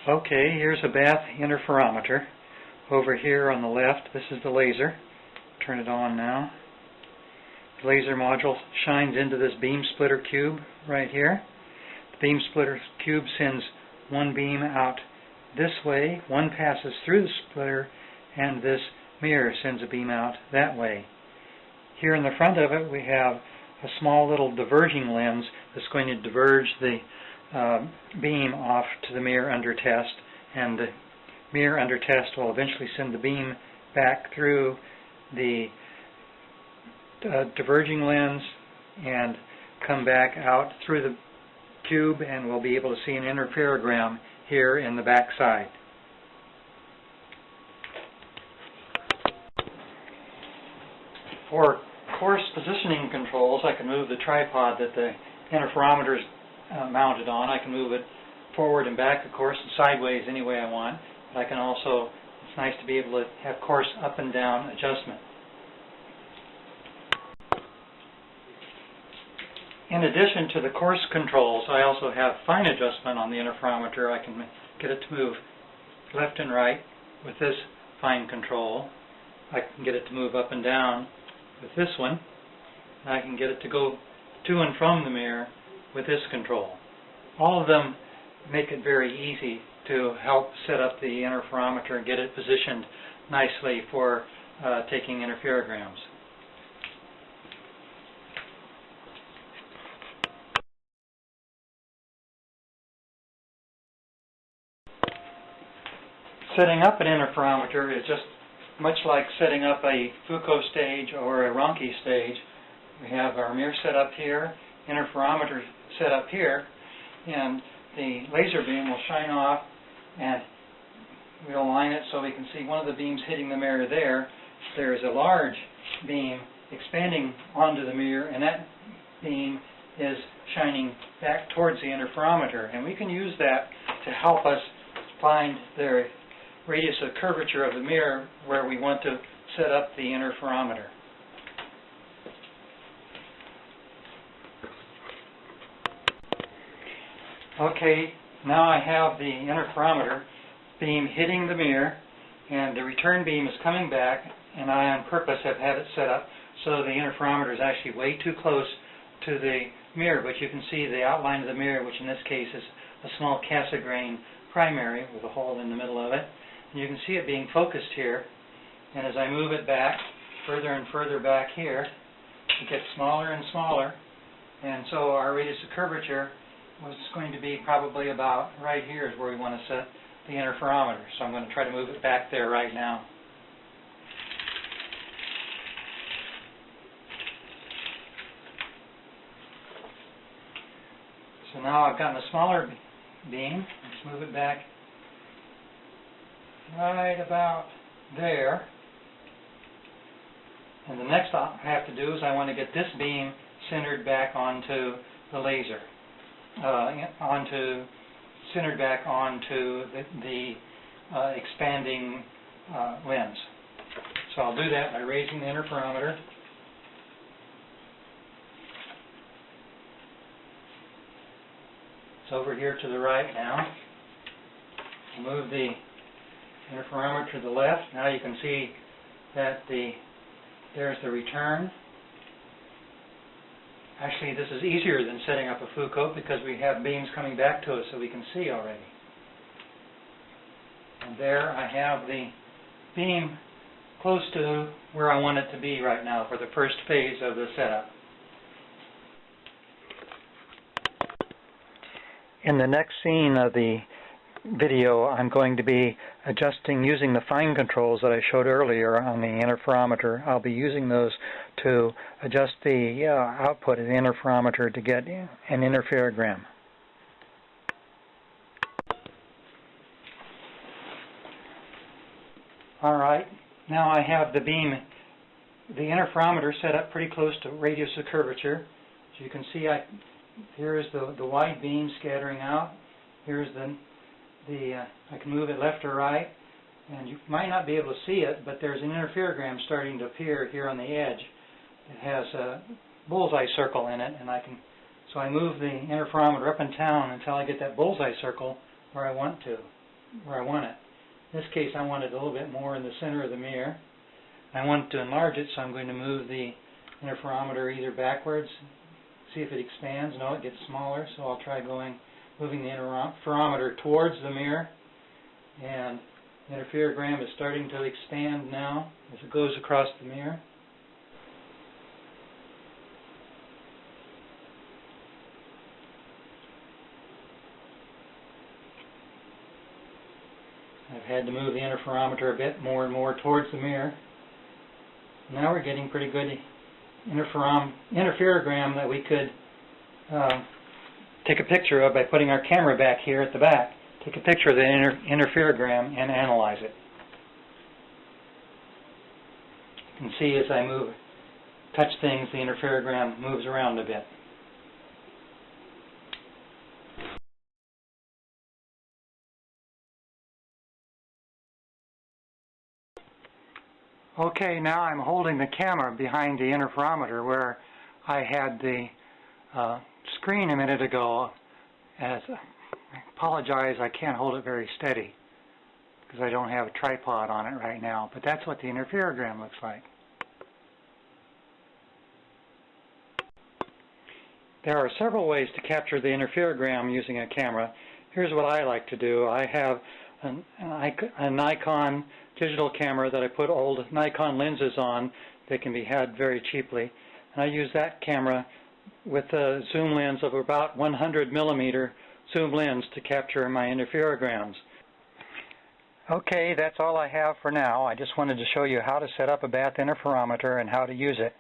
Okay, here's a bath interferometer. Over here on the left, this is the laser. Turn it on now. The laser module shines into this beam splitter cube right here. The beam splitter cube sends one beam out this way, one passes through the splitter, and this mirror sends a beam out that way. Here in the front of it we have a small little diverging lens that's going to diverge the beam off to the mirror under test, and the mirror under test will eventually send the beam back through the diverging lens and come back out through the tube, and we'll be able to see an interferogram here in the back side. For course positioning controls, I can move the tripod that the interferometer is mounted on. I can move it forward and back, of course, and sideways any way I want. But I can also, it's nice to be able to have course up and down adjustment. In addition to the course controls, I also have fine adjustment on the interferometer. I can get it to move left and right with this fine control. I can get it to move up and down with this one. And I can get it to go to and from the mirror with this control. All of them make it very easy to help set up the interferometer and get it positioned nicely for taking interferograms. Setting up an interferometer is just much like setting up a Foucault stage or a Rankine stage. We have our mirror set up here, interferometer set up here, and the laser beam will shine off, and we'll align it so we can see one of the beams hitting the mirror there. There is a large beam expanding onto the mirror, and that beam is shining back towards the interferometer, and we can use that to help us find the radius of curvature of the mirror where we want to set up the interferometer. Okay, now I have the interferometer beam hitting the mirror, and the return beam is coming back, and I on purpose have had it set up so the interferometer is actually way too close to the mirror, but you can see the outline of the mirror, which in this case is a small Cassegrain primary with a hole in the middle of it. And you can see it being focused here, and as I move it back further and further back here, it gets smaller and smaller, and so our radius of curvature was going to be probably about right here is where we want to set the interferometer. So I'm going to try to move it back there right now. So now I've gotten a smaller beam. Let's move it back right about there. And the next I have to do is I want to get this beam centered back onto the laser. Centered back onto the expanding lens. So I'll do that by raising the interferometer. It's over here to the right now. I'll move the interferometer to the left. Now you can see that there's the return. Actually, this is easier than setting up a Foucault because we have beams coming back to us so we can see already. And there I have the beam close to where I want it to be right now for the first phase of the setup. In the next scene of the video, I'm going to be adjusting using the fine controls that I showed earlier on the interferometer. I'll be using those to adjust the output of the interferometer to get an interferogram. Alright, now I have the beam, the interferometer set up pretty close to radius of curvature. So you can see here is the wide beam scattering out. Here's I can move it left or right, and you might not be able to see it, but there's an interferogram starting to appear here on the edge. It has a bullseye circle in it, and so I move the interferometer up and down until I get that bullseye circle where I want to. where I want it. In this case, I want it a little bit more in the center of the mirror. I want to enlarge it, so I'm going to move the interferometer either backwards, see if it expands. No, it gets smaller, so I'll try moving the interferometer towards the mirror. And the interferogram is starting to expand now as it goes across the mirror. I've had to move the interferometer a bit more and more towards the mirror. Now we're getting pretty good interferogram that we could take a picture of by putting our camera back here at the back. Take a picture of the interferogram and analyze it. You can see as I touch things, the interferogram moves around a bit. Okay, now I'm holding the camera behind the interferometer where I had the screen a minute ago. I apologize, I can't hold it very steady because I don't have a tripod on it right now, but that's what the interferogram looks like. There are several ways to capture the interferogram using a camera. Here's what I like to do. I have a Nikon digital camera that I put old Nikon lenses on that can be had very cheaply. And I use that camera with a zoom lens of about 100 millimeter zoom lens to capture my interferograms. Okay, that's all I have for now. I just wanted to show you how to set up a bath interferometer and how to use it.